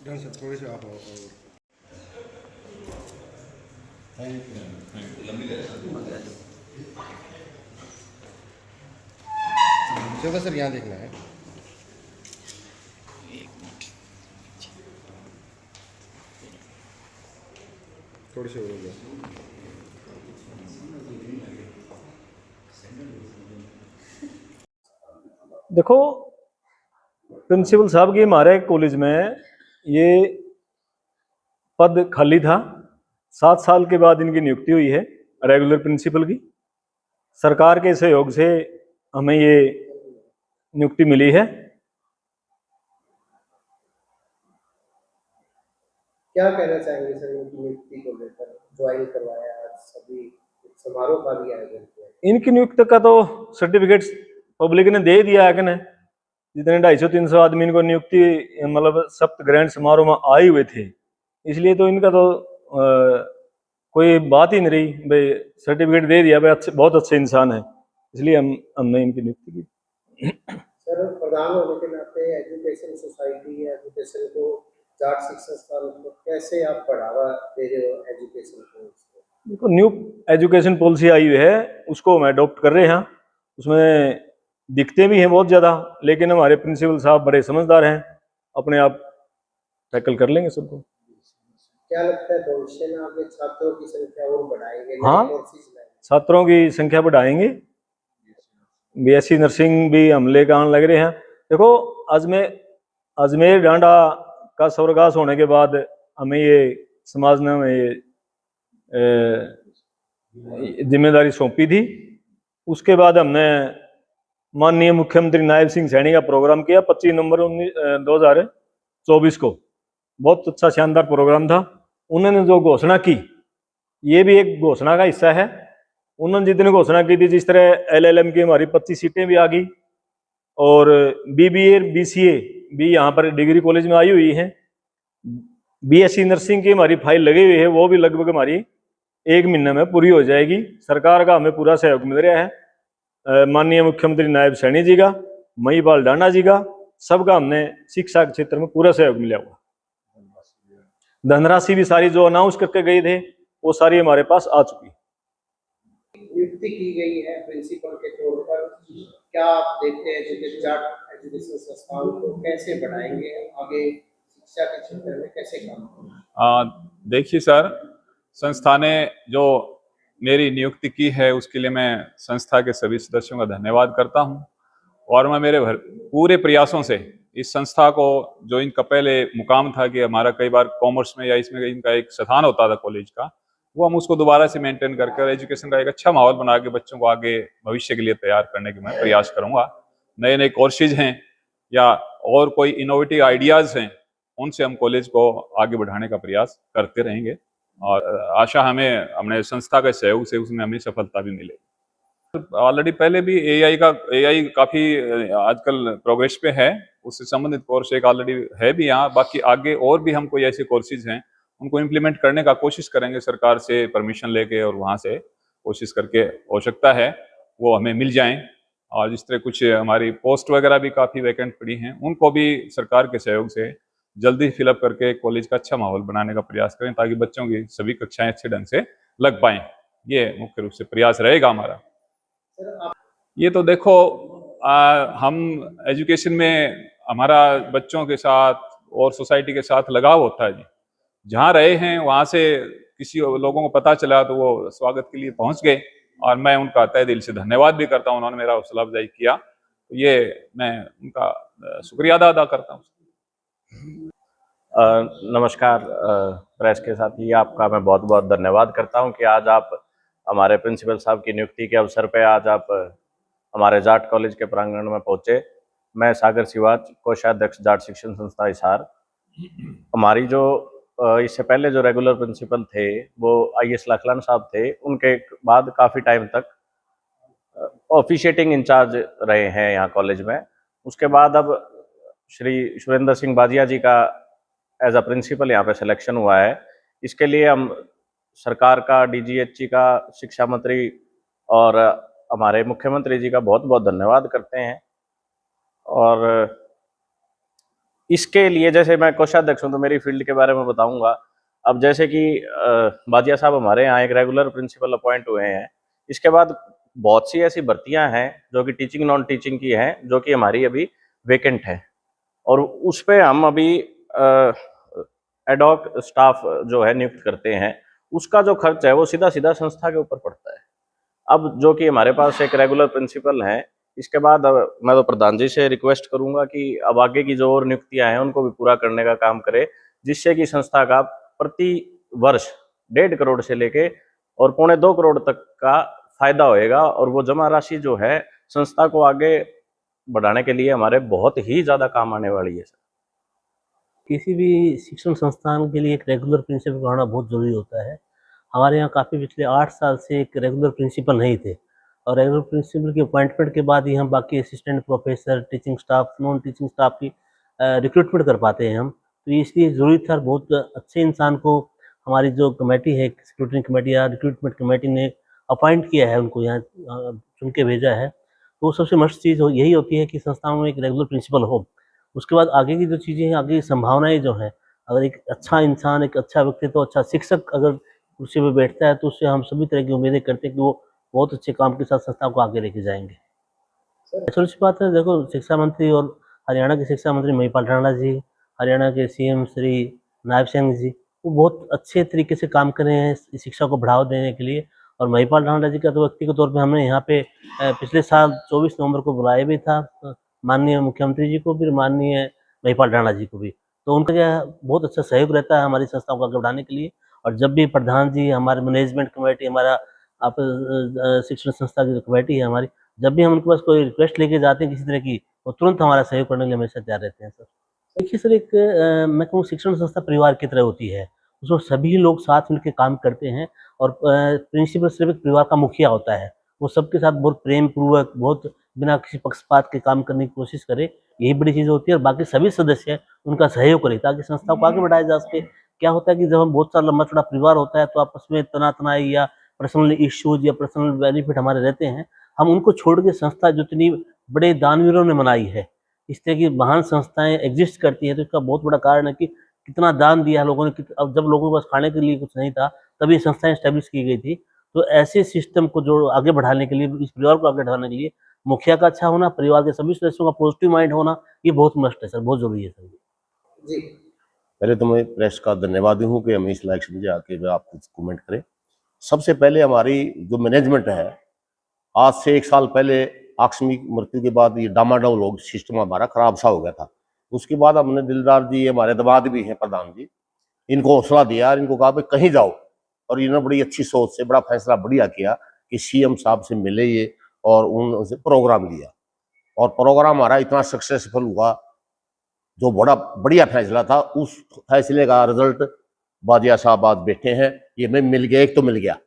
Done sir, थोड़ी सी आप चलो सर, यहाँ देखना है। थोड़ी सी हो गया। देखो, प्रिंसिपल साहब की हमारे कॉलेज में ये पद खाली था। 7 साल के बाद इनकी नियुक्ति हुई है रेगुलर प्रिंसिपल की। सरकार के सहयोग से हमें ये नियुक्ति मिली है। क्या कहना चाहेंगे सर इनकी नियुक्ति को लेकर? ज्वाइन करवाया, आज सभी समारोह का भी आयोजन किया। इनकी नियुक्ति का तो सर्टिफिकेट पब्लिक ने दे दिया है कि नहीं। जितने 250-300 आदमी इनको नियुक्ति मतलब सप्त ग्रहण समारोह में आए हुए थे, इसलिए तो इनका तो कोई बात ही नहीं रही भाई। सर्टिफिकेट दे दिया भाई, अच्छे बहुत अच्छे इंसान है, इसलिए हमने इनकी नियुक्ति की। सर, प्रधान होने के नाते एजुकेशन सोसाइटी या एजुकेशन को जाट शिक्षण संस्थान को कैसे आप बढ़ावा दे रहे हो एजुकेशन को? देखो, न्यू एजुकेशन पॉलिसी आई हुई है, उसको हम अडॉप्ट कर रहे हैं। उसमें दिखते भी हैं बहुत ज़्यादा, लेकिन हमारे प्रिंसिपल साहब बड़े समझदार हैं, अपने आप टैकल कर लेंगे सबको। क्या लगता है भविष्य में आगे छात्रों की संख्या और बढ़ाएंगे? हाँ, छात्रों की संख्या बढ़ाएंगे। बीएससी नर्सिंग भी हम लेकर आने लग रहे हैं। देखो, अजमेर डांडा का स्वर्गवास होने के बाद हमें ये समाज ने हमें जिम्मेदारी सौंपी थी। उसके बाद हमने माननीय मुख्यमंत्री नायब सिंह सैनी का प्रोग्राम किया 25 नवंबर 2024 को। बहुत अच्छा शानदार प्रोग्राम था। उन्होंने जो घोषणा की, ये भी एक घोषणा का हिस्सा है। उन्होंने जितनी घोषणा की थी, जिस तरह LLM की हमारी 25 सीटें भी आ गई, और BBA BCA भी यहाँ पर डिग्री कॉलेज में आई हुई हैं। BSc नर्सिंग की हमारी फाइल लगी हुई है, वो भी लगभग हमारी 1 महीने में पूरी हो जाएगी। सरकार का हमें पूरा सहयोग मिल रहा है। माननीय मुख्यमंत्री नायब सैनी जी का, महिपाल डांडा जी का, सबका हमने शिक्षा के क्षेत्र में पूरा सहयोग मिला हुआ। धनराशि भी सारी जो अनाउंस करके गए थे, वो सारी हमारे पास आ चुकी। नियुक्ति की गई है प्रिंसिपल के तौर पर, क्या आप देखते हैं जाट एजुकेशन संस्थान को कैसे बढ़ाएंगे आगे, शिक्षा के क्षेत्र में कैसे काम? देखिए सर, संस्था ने जो मेरी नियुक्ति की है उसके लिए मैं संस्था के सभी सदस्यों का धन्यवाद करता हूं, और मैं मेरे पूरे प्रयासों से इस संस्था को, जो इनका पहले मुकाम था कि हमारा कई बार कॉमर्स में या इसमें इनका एक स्थान होता था कॉलेज का, वो हम उसको दोबारा से मेंटेन करके एजुकेशन का एक अच्छा माहौल बना के बच्चों को आगे भविष्य के लिए तैयार करने की मैं प्रयास करूंगा। नए नए कोर्सेज हैं या और कोई इनोवेटिव आइडियाज हैं, उनसे हम कॉलेज को आगे बढ़ाने का प्रयास करते रहेंगे, और आशा हमें अपने संस्था के सहयोग से उसमें हमें सफलता भी मिलेगी। ऑलरेडी पहले भी AI काफ़ी आजकल प्रोग्रेस पे है, उससे संबंधित कोर्स एक ऑलरेडी है भी यहाँ। बाकी आगे और भी हम कोई ऐसे कोर्सेज हैं, उनको इम्प्लीमेंट करने का कोशिश करेंगे, सरकार से परमिशन लेके और वहाँ से कोशिश करके हो सकता है वो हमें मिल जाएं। और जिस तरह कुछ हमारी पोस्ट वगैरह भी काफ़ी वैकेंट पड़ी हैं, उनको भी सरकार के सहयोग से जल्दी फिलअप करके कॉलेज का अच्छा माहौल बनाने का प्रयास करें, ताकि बच्चों की सभी कक्षाएं अच्छे ढंग से लग पाएं। ये मुख्य रूप से प्रयास रहेगा हमारा। ये तो देखो, हम एजुकेशन में हमारा बच्चों के साथ और सोसाइटी के साथ लगाव होता है जी। जहाँ रहे हैं वहाँ से किसी लोगों को पता चला तो वो स्वागत के लिए पहुँच गए, और मैं उनका तहे दिल से धन्यवाद भी करता हूँ। उन्होंने मेरा हौसला अफजाई किया, तो ये मैं उनका शुक्रिया अदा करता हूँ। नमस्कार प्रेस के साथी, आपका मैं बहुत बहुत धन्यवाद करता हूं कि आज आप हमारे प्रिंसिपल साहब की नियुक्ति के अवसर पे आज आप हमारे जाट कॉलेज के प्रांगण में पहुंचे। मैं सागर सिवाच, कोषाध्यक्ष जाट शिक्षण संस्था हिसार। हमारी जो इससे पहले जो रेगुलर प्रिंसिपल थे वो IS लाखलान साहब थे, उनके बाद काफ़ी टाइम तक ऑफिशिएटिंग इंचार्ज रहे हैं यहाँ कॉलेज में। उसके बाद अब श्री सुरेंद्र सिंह बाजिया जी का एज अ प्रिंसिपल यहाँ पे सिलेक्शन हुआ है। इसके लिए हम सरकार का, DGHC का, शिक्षा मंत्री और हमारे मुख्यमंत्री जी का बहुत बहुत धन्यवाद करते हैं। और इसके लिए जैसे मैं कोषाध्यक्ष हूँ तो मेरी फील्ड के बारे में बताऊंगा। अब जैसे कि बाजिया साहब हमारे यहाँ एक रेगुलर प्रिंसिपल अपॉइंट हुए हैं। इसके बाद बहुत सी ऐसी भर्तियां हैं जो कि टीचिंग नॉन टीचिंग की हैं, जो कि हमारी अभी वेकेंट है, और उस पे हम अभी एडॉक स्टाफ जो है नियुक्त करते हैं। उसका जो खर्च है वो सीधा सीधा संस्था के ऊपर पड़ता है। अब जो कि हमारे पास एक रेगुलर प्रिंसिपल है, इसके बाद अब मैं तो प्रधान जी से रिक्वेस्ट करूंगा कि अब आगे की जो और नियुक्तियां हैं उनको भी पूरा करने का काम करे, जिससे कि संस्था का प्रति वर्ष 1.5 करोड़ से लेके और 1.25 करोड़ तक का फायदा होएगा, और वो जमा राशि जो है संस्था को आगे बढ़ाने के लिए हमारे बहुत ही ज़्यादा काम आने वाली है। किसी भी शिक्षण संस्थान के लिए एक रेगुलर प्रिंसिपल होना बहुत ज़रूरी होता है। हमारे यहाँ काफ़ी पिछले 8 साल से एक रेगुलर प्रिंसिपल नहीं थे, और रेगुलर प्रिंसिपल की अपॉइंटमेंट के बाद ही हम बाकी assistant professor, teaching staff, non teaching staff की रिक्रूटमेंट कर पाते हैं हम। तो ये इसलिए ज़रूरी था, बहुत अच्छे इंसान को हमारी जो कमेटी है, स्क्रूटनी कमेटी या रिक्रूटमेंट कमेटी ने अपॉइंट किया है, उनको यहाँ चुन के भेजा है। तो सबसे मस्ट चीज़ यही होती है कि संस्थाओं में एक रेगुलर प्रिंसिपल हो। उसके बाद आगे की जो चीज़ें हैं, आगे की संभावनाएँ जो हैं, अगर एक अच्छा इंसान, एक अच्छा व्यक्तित्व, अच्छा शिक्षक अगर कुर्सी पे बैठता है, तो उससे हम सभी तरह की उम्मीदें करते हैं कि वो बहुत अच्छे काम के साथ संस्था को आगे लेके जाएँगे। नेचुरल सी बात है, देखो शिक्षा मंत्री और हरियाणा के शिक्षा मंत्री महिपाल राणा जी, हरियाणा के सीएम श्री नायब सिंह जी, वो बहुत अच्छे तरीके से काम कर रहे हैं इस शिक्षा को बढ़ावा देने के लिए। और महिपाल राणा जी का तो व्यक्तिगत तौर पे हमने यहाँ पे पिछले साल 24 नवंबर को बुलाया भी था, माननीय मुख्यमंत्री जी को भी, माननीय महिपाल राणा जी को भी। तो उनका क्या बहुत अच्छा सहयोग रहता है हमारी संस्थाओं को आगे बढ़ाने के लिए। और जब भी प्रधान जी, हमारे मैनेजमेंट कमेटी, हमारा आप शिक्षण संस्था की जो कमेटी है हमारी, जब भी हम उनके पास कोई रिक्वेस्ट लेके जाते हैं किसी तरह की, वो तुरंत हमारा सहयोग करने के लिए हमेशा तैयार रहते हैं सर। देखिए सर, एक मैं कहूँ शिक्षण संस्था परिवार की तरह होती है। उसमें सभी लोग साथ मिलकर काम करते हैं, और प्रिंसिपल सिर्फ एक परिवार का मुखिया होता है। वो सबके साथ बहुत प्रेम पूर्वक, बहुत बिना किसी पक्षपात के काम करने की कोशिश करे, यही बड़ी चीज़ होती है। और बाकी सभी सदस्य उनका सहयोग करें ताकि संस्था को आगे बढ़ाया जा सके। क्या होता है कि जब हम बहुत सारा लंबा चौड़ा परिवार होता है, तो आपस में तना-तनाई या पर्सनल इश्यूज या पर्सनल बेनिफिट हमारे रहते हैं। हम उनको छोड़ के संस्था जितनी बड़े दानवीरों ने बनाई है, इस तरह की महान संस्थाएँ एग्ज़िस्ट करती हैं, तो इसका बहुत बड़ा कारण है कि कितना दान दिया लोगों ने। अब जब लोगों के पास खाने के लिए कुछ नहीं था, तभी संस्थाएँ एस्टेब्लिश की गई थी। तो ऐसे सिस्टम को जो आगे बढ़ाने के लिए, इस परिवार को आगे बढ़ाने के लिए मुखिया का अच्छा होना, परिवार के सभी सदस्यों का पॉजिटिव माइंड होना, ये बहुत मस्ट है सर, बहुत ज़रूरी है सर। जी। पहले तो मैं प्रेस का धन्यवाद हूँ कि हमें इस लायक समझे आके मैं आप कुछ कमेंट करें। सबसे पहले हमारी जो मैनेजमेंट है, आज से 1 साल पहले आकस्मिक मृत्यु के बाद ये डामाडोल हो सिस्टम हमारा खराब सा हो गया था। उसके बाद हमने दिलदार जी, हमारे दमाद भी हैं प्रधान जी, इनको हौसला दिया और इनको कहा भाई कहीं जाओ, और इन्होंने बड़ी अच्छी सोच से बड़ा फैसला बढ़िया किया कि सीएम साहब से मिले ये, और उनसे प्रोग्राम लिया, और प्रोग्राम हमारा इतना सक्सेसफुल हुआ। जो बड़ा बढ़िया फैसला था, उस फैसले का रिजल्ट बाजिया साहब आज बैठे हैं, ये मैं मिल गया, एक तो मिल गया,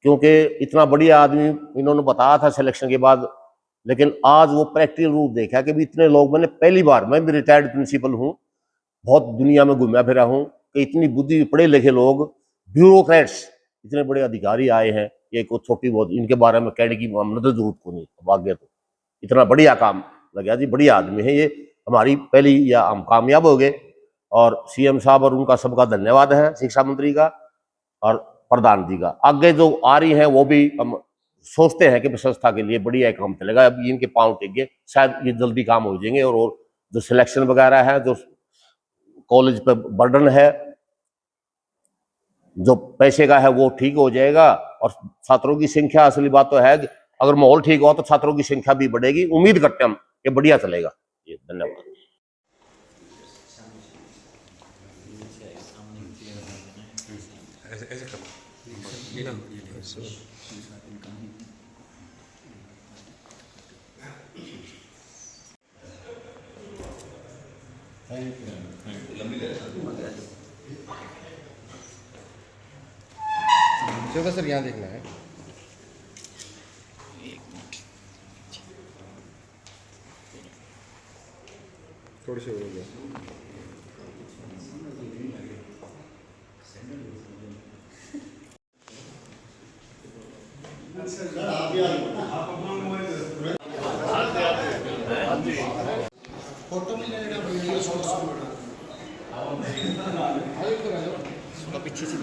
क्योंकि इतना बढ़िया आदमी इन्होंने बताया था सिलेक्शन के बाद, लेकिन आज वो प्रैक्टिकल रूप देखा कि भी इतने लोग, मैंने पहली बार, मैं भी रिटायर्ड प्रिंसिपल हूँ, बहुत दुनिया में घूमा फिरा हूँ, कि इतनी बुद्धि पढ़े लिखे लोग, ब्यूरोक्रेट्स, इतने बड़े अधिकारी आए हैं। ये कुछ छोटी बहुत इनके बारे में कहने की हमने तो जरूरत को नहीं, भाग्य तो इतना बढ़िया काम लगा जी, बढ़िया आदमी है ये, हमारी पहली या हम कामयाब हो गए। और सीएम साहब और उनका सबका धन्यवाद है, शिक्षा मंत्री का और प्रधान जी का। आगे जो आ रही है वो भी हम सोचते हैं कि संस्था के लिए बढ़िया काम चलेगा। अभी इनके पांव टिक गए, शायद ये जल्दी काम हो जाएंगे, और जो सिलेक्शन वगैरह है, जो कॉलेज पे बर्डन है, जो पैसे का है, वो ठीक हो जाएगा। और छात्रों की संख्या, असली बात तो है, अगर माहौल ठीक हो तो छात्रों की संख्या भी बढ़ेगी। उम्मीद करते हैं हम कि बढ़िया चलेगा। ये धन्यवाद। चलो सर, यहाँ देखना है। थोड़ी सी और हो गया। फोटो में लेना वीडियो पीछे से